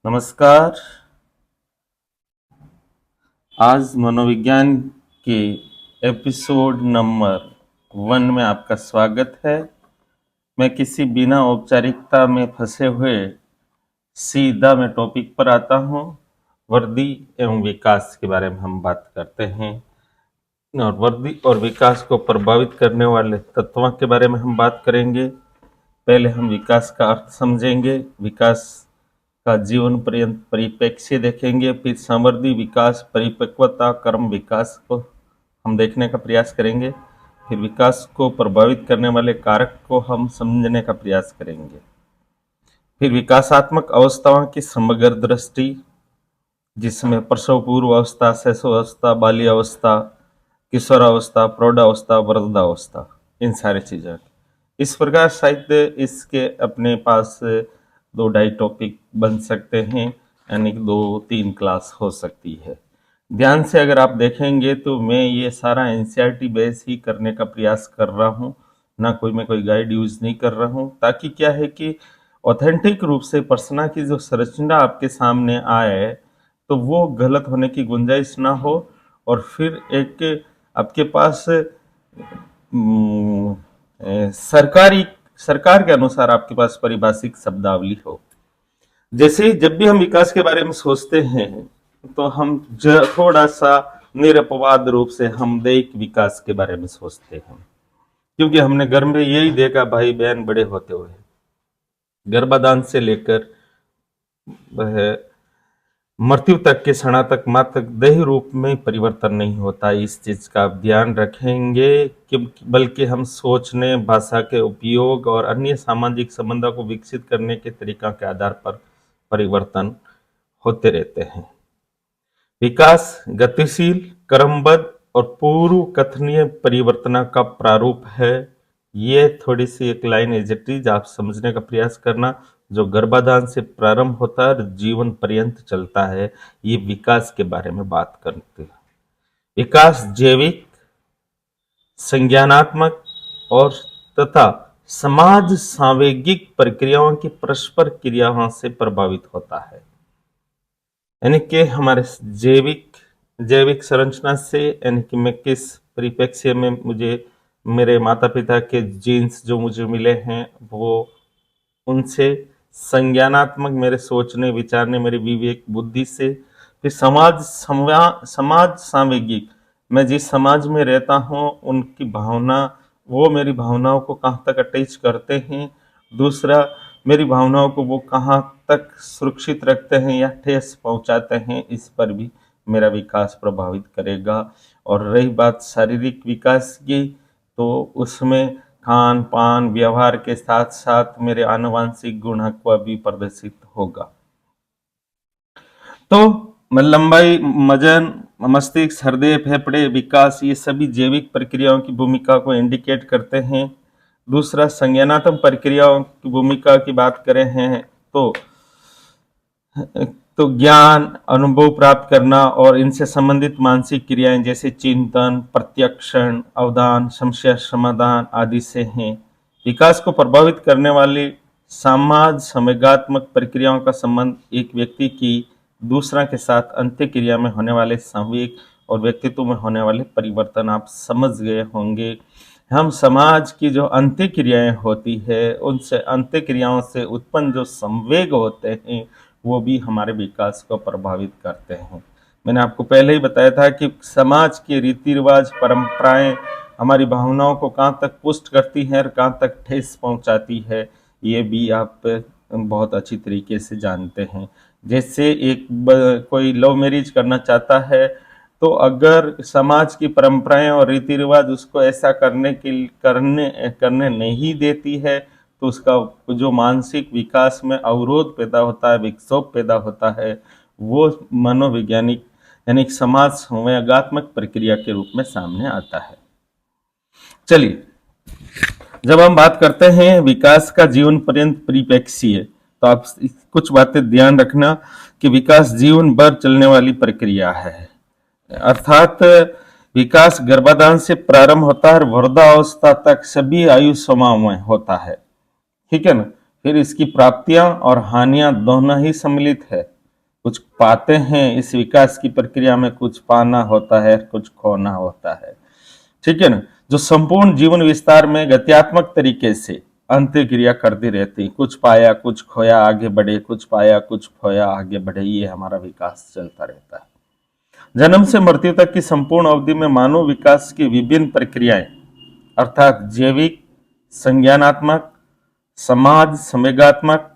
नमस्कार। आज मनोविज्ञान के एपिसोड नंबर 1 में आपका स्वागत है। मैं किसी बिना औपचारिकता में फंसे हुए सीधा मैं टॉपिक पर आता हूँ। वर्दी एवं विकास के बारे में हम बात करते हैं और वर्दी और विकास को प्रभावित करने वाले तत्वों के बारे में हम बात करेंगे। पहले हम विकास का अर्थ समझेंगे, विकास का जीवन पर्यंत परिप्रेक्ष्य देखेंगे, फिर समृद्धि, विकास, परिपक्वता, कर्म विकास को हम देखने का प्रयास करेंगे, फिर विकास को प्रभावित करने वाले कारक को हम समझने का प्रयास करेंगे, फिर विकासात्मक अवस्थाओं की समग्र दृष्टि जिसमें प्रसव पूर्व अवस्था, शैशवावस्था, बाल्यावस्था, किशोरावस्था, प्रौढ़ावस्था, वृद्धावस्था, इन सारी चीज़ों इस प्रकार शायद इसके अपने पास 2-2.5 टॉपिक बन सकते हैं, यानी 2-3 क्लास हो सकती है। ध्यान से अगर आप देखेंगे तो मैं ये सारा एनसीईआरटी बेस ही करने का प्रयास कर रहा हूँ, ना मैं कोई गाइड यूज नहीं कर रहा हूँ, ताकि क्या है कि ऑथेंटिक रूप से पर्सना की जो संरचना आपके सामने आए तो वो गलत होने की गुंजाइश ना हो, और फिर एक आपके पास सरकार के अनुसार आपके पास पारिभाषिक शब्दावली हो। जैसे जब भी हम विकास के बारे में सोचते हैं तो हम थोड़ा सा निरपवाद रूप से हम दैहिक विकास के बारे में सोचते हैं, क्योंकि हमने घर में यही देखा भाई बहन बड़े होते हुए, गर्भाधान से लेकर वह मृत्यु तक के क्षण तक मात्र देह रूप में परिवर्तन नहीं होता। इस चीज का आप ध्यान रखेंगे कि बल्कि हम सोचने, भाषा के उपयोग और अन्य सामाजिक संबंधों को विकसित करने के तरीका के आधार पर परिवर्तन होते रहते हैं। विकास गतिशील, क्रमबद्ध और पूर्व कथनीय परिवर्तन का प्रारूप है। ये थोड़ी सी एक लाइन एज इट इज आप समझने का प्रयास करना, जो गर्भाधान से प्रारंभ होता है और जीवन पर्यंत चलता है। ये विकास के बारे में बात करते हैं। विकास जैविक, संज्ञानात्मक और तथा समाज सांवेगिक प्रक्रियाओं की परस्पर क्रियाओं से प्रभावित होता है। यानी कि हमारे जैविक संरचना से, यानी कि मैं किस परिप्रेक्ष्य में मुझे मेरे माता पिता के जीन्स जो मुझे मिले हैं वो उनसे, संज्ञानात्मक मेरे सोचने विचारने मेरी विवेक बुद्धि से, फिर समाज सांवेगिक, मैं जिस समाज में रहता हूँ उनकी भावना, वो मेरी भावनाओं को कहाँ तक अटैच करते हैं। दूसरा, मेरी भावनाओं को वो कहाँ तक सुरक्षित रखते हैं या ठेस पहुँचाते हैं, इस पर भी मेरा विकास प्रभावित करेगा। और रही बात शारीरिक विकास की, तो उसमें खान पान व्यवहार के साथ साथ मेरे आनुवांशिक गुणत्व भी प्रदर्शित होगा। तो लंबाई, वजन, मस्तिष्क, हृदय, फेफड़े, विकास, ये सभी जैविक प्रक्रियाओं की भूमिका को इंडिकेट करते हैं। दूसरा, संज्ञानात्मक प्रक्रियाओं की भूमिका की बात करें हैं तो ज्ञान, अनुभव प्राप्त करना और इनसे संबंधित मानसिक क्रियाएं जैसे चिंतन, प्रत्यक्षण, अवधान, समस्या समाधान आदि से हैं। विकास को प्रभावित करने वाली समाज संवेगात्मक प्रक्रियाओं का संबंध एक व्यक्ति की दूसरा के साथ अंत्य क्रिया में होने वाले संवेग और व्यक्तित्व में होने वाले परिवर्तन आप समझ गए होंगे। हम समाज की जो अंत्य क्रियाएं होती है, उनसे अंत्य क्रियाओं से उत्पन्न जो संवेग होते हैं वो भी हमारे विकास को प्रभावित करते हैं। मैंने आपको पहले ही बताया था कि समाज के रीति रिवाज, परंपराएं हमारी भावनाओं को कहाँ तक पुष्ट करती हैं और कहाँ तक ठेस पहुंचाती है, ये भी आप बहुत अच्छी तरीके से जानते हैं। जैसे कोई लव मैरिज करना चाहता है, तो अगर समाज की परंपराएं और रीति रिवाज उसको ऐसा करने नहीं देती है, तो उसका जो मानसिक विकास में अवरोध पैदा होता है, विक्षोभ पैदा होता है, वो मनोवैज्ञानिक यानी समाज संवेगात्मक प्रक्रिया के रूप में सामने आता है। चलिए, जब हम बात करते हैं विकास का जीवन पर्यंत परिप्रेक्ष्य, तो आप कुछ बातें ध्यान रखना कि विकास जीवन भर चलने वाली प्रक्रिया है। अर्थात विकास गर्भाधान से प्रारंभ होता है और वृद्धावस्था तक सभी आयु समूह में होता है, ठीक है ना। फिर इसकी प्राप्तियां और हानियां दोनों ही सम्मिलित है। कुछ पाते हैं इस विकास की प्रक्रिया में, कुछ पाना होता है, कुछ खोना होता है, ठीक है ना। जो संपूर्ण जीवन विस्तार में गत्यात्मक तरीके से अंत्य क्रिया करती रहती, कुछ पाया कुछ खोया आगे बढ़े, कुछ पाया कुछ खोया आगे बढ़े, ये हमारा विकास चलता रहता है। जन्म से मृत्यु तक की संपूर्ण अवधि में मानव विकास की विभिन्न प्रक्रियाएं अर्थात जैविक, संज्ञानात्मक, समाज संवेगात्मक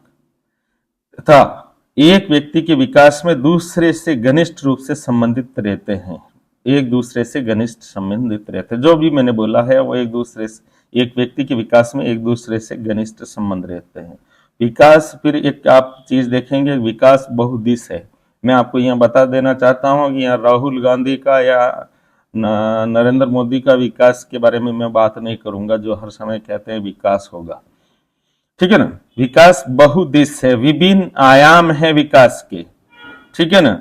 तथा एक व्यक्ति के विकास में दूसरे से घनिष्ठ रूप से संबंधित रहते हैं, एक दूसरे से घनिष्ठ संबंधित रहते हैं। जो भी मैंने बोला है वो एक दूसरे से, एक व्यक्ति के विकास में एक दूसरे से घनिष्ठ संबंध रहते हैं। विकास, फिर एक आप चीज देखेंगे, विकास बहुदिश है। मैं आपको यहाँ बता देना चाहता हूँ कि यहाँ राहुल गांधी का या नरेंद्र मोदी का विकास के बारे में मैं बात नहीं करूंगा, जो हर समय कहते हैं विकास होगा, ठीक है ना। विकास बहुदिश है, विभिन्न आयाम है विकास के, ठीक है ना।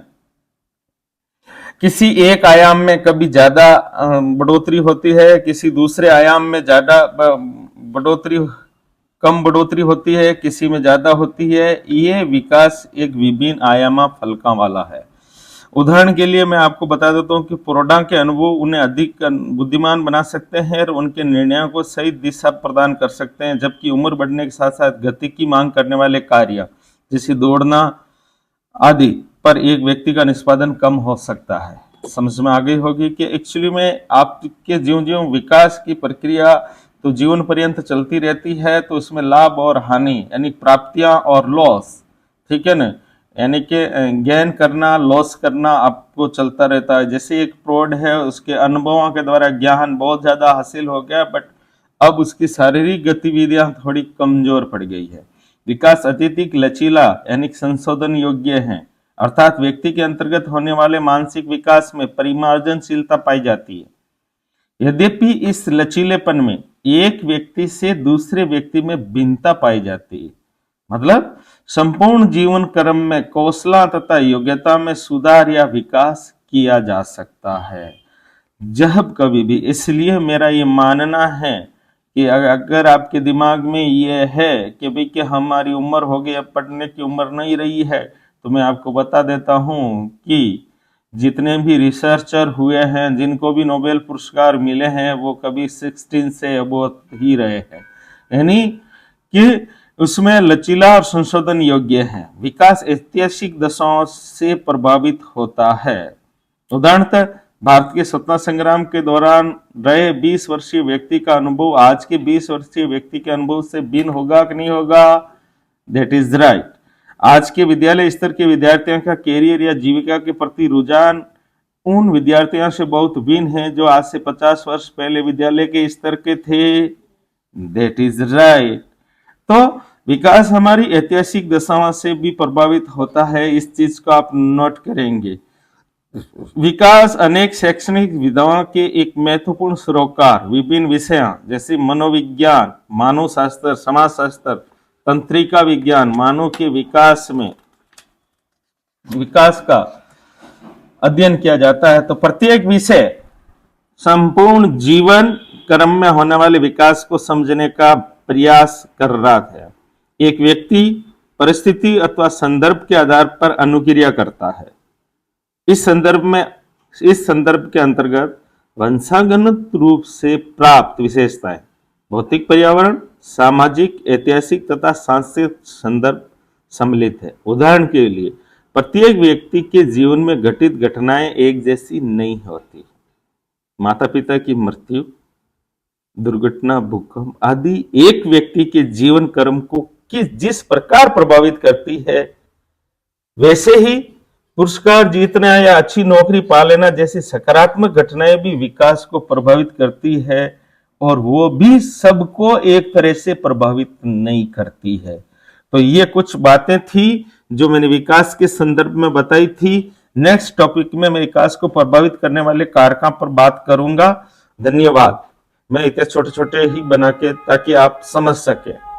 किसी एक आयाम में कभी ज्यादा बढ़ोतरी होती है, किसी दूसरे आयाम में ज्यादा बढ़ोतरी, कम बढ़ोतरी होती है, किसी में ज्यादा होती है। ये विकास एक विभिन्न आयामा फलकों वाला है। उदाहरण के लिए मैं आपको बता देता हूँ कि प्रोडा के अनुभव उन्हें अधिक बुद्धिमान बना सकते हैं और उनके निर्णयों को सही दिशा प्रदान कर सकते हैं, जबकि उम्र बढ़ने के साथ साथ गति की मांग करने वाले कार्य जैसे दौड़ना आदि पर एक व्यक्ति का निष्पादन कम हो सकता है। समझ में आ गई होगी कि एक्चुअली में आपके ज्यों ज्यों विकास की प्रक्रिया तो जीवन पर्यंत चलती रहती है, तो उसमें लाभ और हानि यानी प्राप्तियां और लॉस, ठीक है ना, यानी कि गेन करना लॉस करना आपको चलता रहता है। जैसे एक प्रौढ़ है, उसके अनुभवों के द्वारा ज्ञान बहुत ज्यादा हासिल हो गया, बट अब उसकी शारीरिक गतिविधियां थोड़ी कमजोर पड़ गई है। विकास अत्यधिक लचीला यानी संशोधन योग्य है, अर्थात व्यक्ति के अंतर्गत होने वाले मानसिक विकास में परिमार्जनशीलता पाई जाती है। यद्यपि इस लचीलेपन में एक व्यक्ति से दूसरे व्यक्ति में भिन्नता पाई जाती है, मतलब संपूर्ण जीवन क्रम में कौशल तथा योग्यता में सुधार या विकास किया जा सकता है जब कभी भी। इसलिए मेरा ये मानना है कि अगर आपके दिमाग में ये है कि भाई कि हमारी उम्र हो गई, अब पढ़ने की उम्र नहीं रही है, तो मैं आपको बता देता हूँ कि जितने भी रिसर्चर हुए हैं, जिनको भी नोबेल पुरस्कार मिले हैं, वो कभी 16 से अबोव ही रहे हैं, यानी कि उसमें लचीला और संशोधन योग्य है। विकास ऐतिहासिक दशाओं से प्रभावित होता है। उदाहरणतः भारत के स्वतंत्रता संग्राम के दौरान रहे 20 वर्षीय व्यक्ति का अनुभव आज के 20 वर्षीय व्यक्ति के अनुभव से भिन्न होगा कि नहीं होगा? That is right. आज के विद्यालय स्तर के विद्यार्थियों का कैरियर या जीविका के प्रति रुझान उन विद्यार्थियों से बहुत भिन्न है जो आज से 50 वर्ष पहले विद्यालय के स्तर के थे। That is right. तो विकास हमारी ऐतिहासिक दशाओं से भी प्रभावित होता है, इस चीज को आप नोट करेंगे। विकास अनेक शैक्षणिक विधाओं के एक महत्वपूर्ण सरोकार विभिन्न विषयों जैसे मनोविज्ञान, मानव शास्त्र, समाज शास्त्र, तंत्रिका विज्ञान, मानव के विकास में विकास का अध्ययन किया जाता है। तो प्रत्येक विषय संपूर्ण जीवन क्रम में होने वाले विकास को समझने का प्रयास कर रहा है। एक व्यक्ति परिस्थिति अथवा संदर्भ के आधार पर अनुक्रिया करता है। इस संदर्भ के अंतर्गत वंशागत रूप से प्राप्त विशेषताएं भौतिक, पर्यावरण, सामाजिक, ऐतिहासिक तथा सांस्कृतिक संदर्भ सम्मिलित है। उदाहरण के लिए प्रत्येक व्यक्ति के जीवन में घटित घटनाएं एक जैसी नहीं होती। माता पिता की मृत्यु, दुर्घटना, भूकंप आदि एक व्यक्ति के जीवन क्रम को जिस प्रकार प्रभावित करती है, वैसे ही पुरस्कार जीतना या अच्छी नौकरी पा लेना जैसी सकारात्मक घटनाएं भी विकास को प्रभावित करती है, और वो भी सबको एक तरह से प्रभावित नहीं करती है। तो ये कुछ बातें थी जो मैंने विकास के संदर्भ में बताई थी। नेक्स्ट टॉपिक में मैं विकास को प्रभावित करने वाले कारकों पर बात करूंगा। धन्यवाद। मैं इतने छोटे छोटे ही बना के ताकि आप समझ सके।